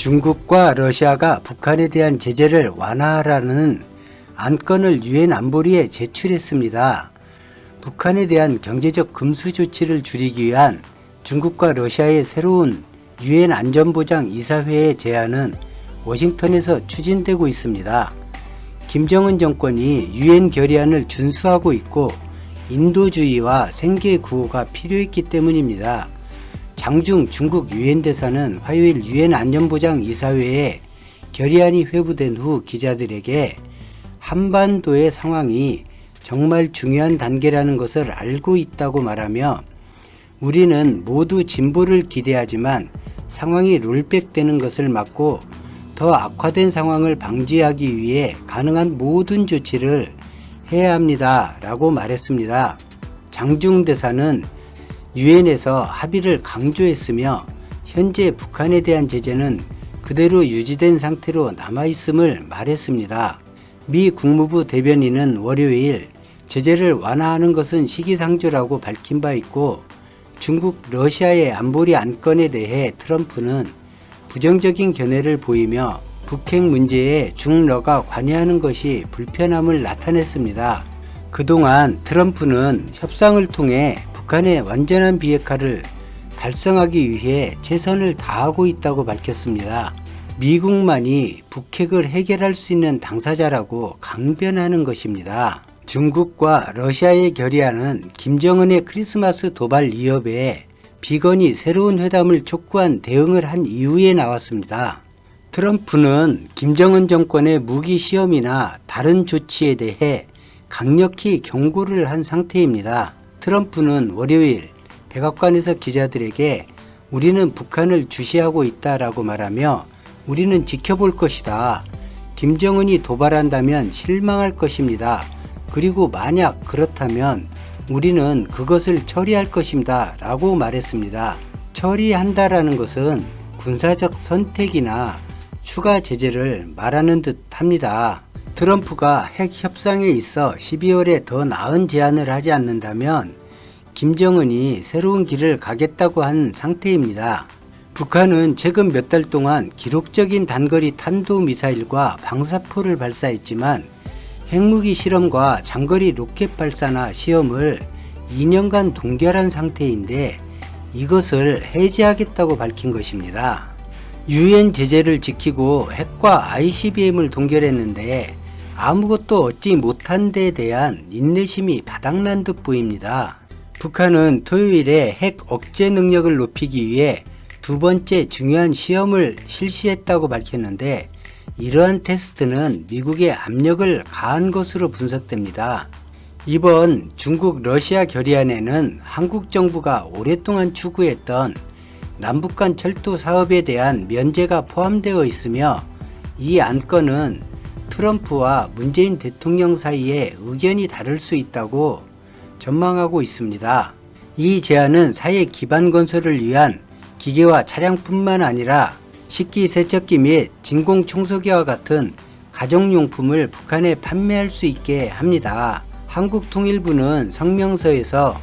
중국과 러시아가 북한에 대한 제재를 완화하라는 안건을 유엔 안보리에 제출했습니다. 북한에 대한 경제적 금수 조치를 줄이기 위한 중국과 러시아의 새로운 유엔 안전보장 이사회의 제안은 워싱턴에서 추진되고 있습니다. 김정은 정권이 유엔 결의안을 준수하고 있고 인도주의와 생계 구호가 필요했기 때문입니다. 장중 중국 유엔 대사는 화요일 유엔 안전보장 이사회에 결의안이 회부된 후 기자들에게 한반도의 상황이 정말 중요한 단계라는 것을 알고 있다고 말하며 우리는 모두 진보를 기대하지만 상황이 롤백되는 것을 막고 더 악화된 상황을 방지하기 위해 가능한 모든 조치를 해야 합니다 라고 말했습니다. 장중 대사는 유엔에서 합의를 강조했으며 현재 북한에 대한 제재는 그대로 유지된 상태로 남아있음을 말했습니다. 미 국무부 대변인은 월요일 제재를 완화하는 것은 시기상조라고 밝힌 바 있고 중국, 러시아의 안보리 안건에 대해 트럼프는 부정적인 견해를 보이며 북핵 문제에 중러가 관여하는 것이 불편함을 나타냈습니다. 그동안 트럼프는 협상을 통해 북한의 완전한 비핵화를 달성하기 위해 최선을 다하고 있다고 밝혔습니다. 미국만이 북핵을 해결할 수 있는 당사자라고 강변하는 것입니다. 중국과 러시아의 결의안은 김정은의 크리스마스 도발 위협에 비건이 새로운 회담을 촉구한 대응을 한 이후에 나왔습니다. 트럼프는 김정은 정권의 무기 시험이나 다른 조치에 대해 강력히 경고를 한 상태입니다. 트럼프는 월요일 백악관에서 기자들에게 우리는 북한을 주시하고 있다라고 말하며 우리는 지켜볼 것이다. 김정은이 도발한다면 실망할 것입니다. 그리고 만약 그렇다면 우리는 그것을 처리할 것입니다 라고 말했습니다. 처리한다라는 것은 군사적 선택이나 추가 제재를 말하는 듯 합니다. 트럼프가 핵 협상에 있어 12월에 더 나은 제안을 하지 않는다면 김정은이 새로운 길을 가겠다고 한 상태입니다. 북한은 최근 몇 달 동안 기록적인 단거리 탄도미사일과 방사포를 발사했지만 핵무기 실험과 장거리 로켓 발사나 시험을 2년간 동결한 상태인데 이것을 해제하겠다고 밝힌 것입니다. 유엔 제재를 지키고 핵과 ICBM을 동결했는데 아무것도 얻지 못한 데에 대한 인내심이 바닥난 듯 보입니다. 북한은 토요일에 핵 억제 능력을 높이기 위해 두 번째 중요한 시험을 실시했다고 밝혔는데 이러한 테스트는 미국의 압력을 가한 것으로 분석됩니다. 이번 중국 러시아 결의안에는 한국 정부가 오랫동안 추구했던 남북 간 철도 사업에 대한 면제가 포함되어 있으며 이 안건은 트럼프와 문재인 대통령 사이에 의견이 다를 수 있다고 전망하고 있습니다. 이 제안은 사회 기반 건설을 위한 기계와 차량뿐만 아니라 식기세척기 및 진공청소기와 같은 가정용품을 북한에 판매할 수 있게 합니다. 한국통일부는 성명서에서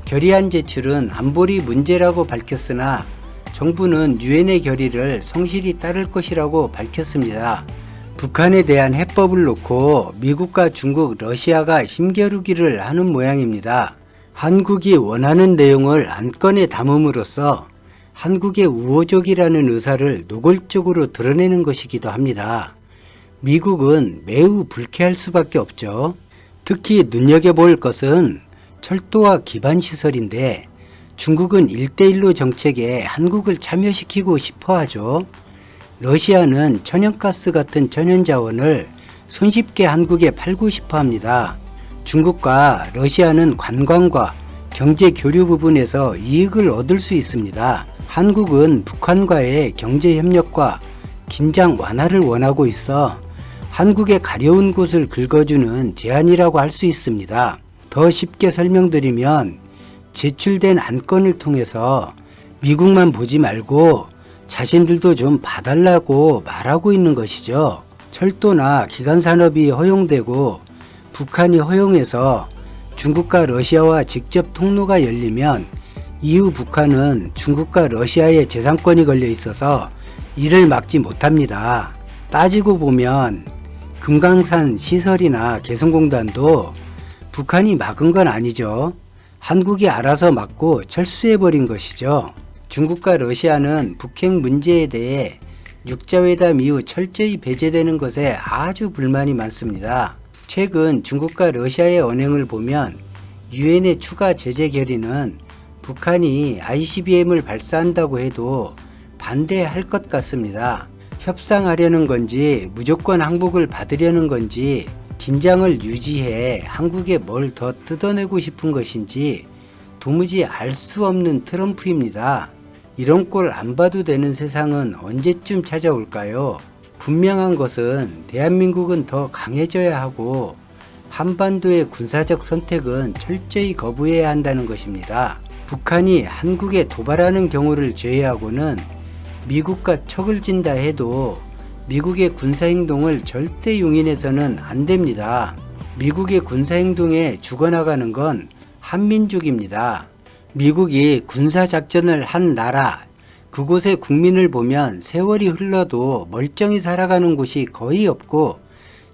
결의안 제출은 안보리 문제라고 밝혔으나 정부는 유엔의 결의를 성실히 따를 것이라고 밝혔습니다. 북한에 대한 해법을 놓고 미국과 중국, 러시아가 힘겨루기를 하는 모양입니다. 한국이 원하는 내용을 안건에 담음으로써 한국의 우호적이라는 의사를 노골적으로 드러내는 것이기도 합니다. 미국은 매우 불쾌할 수밖에 없죠. 특히 눈여겨볼 것은 철도와 기반시설인데 중국은 1대1로 정책에 한국을 참여시키고 싶어 하죠. 러시아는 천연가스 같은 천연자원을 손쉽게 한국에 팔고 싶어 합니다. 중국과 러시아는 관광과 경제 교류 부분에서 이익을 얻을 수 있습니다. 한국은 북한과의 경제 협력과 긴장 완화를 원하고 있어 한국의 가려운 곳을 긁어주는 제안이라고 할 수 있습니다. 더 쉽게 설명드리면 제출된 안건을 통해서 미국만 보지 말고 자신들도 좀 봐달라고 말하고 있는 것이죠. 철도나 기간산업이 허용되고 북한이 허용해서 중국과 러시아와 직접 통로가 열리면 이후 북한은 중국과 러시아의 재산권이 걸려 있어서 이를 막지 못합니다. 따지고 보면 금강산 시설이나 개성공단도 북한이 막은 건 아니죠. 한국이 알아서 막고 철수해버린 것이죠. 중국과 러시아는 북핵 문제에 대해 육자회담 이후 철저히 배제되는 것에 아주 불만이 많습니다. 최근 중국과 러시아의 언행을 보면 유엔의 추가 제재 결의는 북한이 ICBM을 발사한다고 해도 반대할 것 같습니다. 협상하려는 건지 무조건 항복을 받으려는 건지 긴장을 유지해 한국에 뭘 더 뜯어내고 싶은 것인지 도무지 알 수 없는 트럼프입니다. 이런 꼴 안 봐도 되는 세상은 언제쯤 찾아올까요? 분명한 것은 대한민국은 더 강해져야 하고 한반도의 군사적 선택은 철저히 거부해야 한다는 것입니다. 북한이 한국에 도발하는 경우를 제외하고는 미국과 척을 진다 해도 미국의 군사행동을 절대 용인해서는 안 됩니다. 미국의 군사행동에 죽어나가는 건 한민족입니다. 미국이 군사작전을 한 나라, 그곳의 국민을 보면 세월이 흘러도 멀쩡히 살아가는 곳이 거의 없고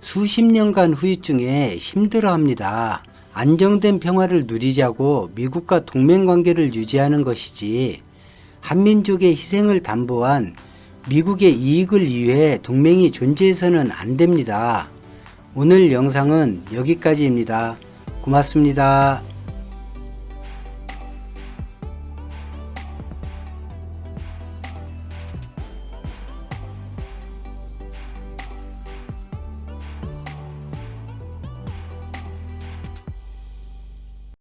수십 년간 후유증에 힘들어합니다. 안정된 평화를 누리자고 미국과 동맹관계를 유지하는 것이지 한민족의 희생을 담보한 미국의 이익을 위해 동맹이 존재해서는 안 됩니다. 오늘 영상은 여기까지입니다. 고맙습니다.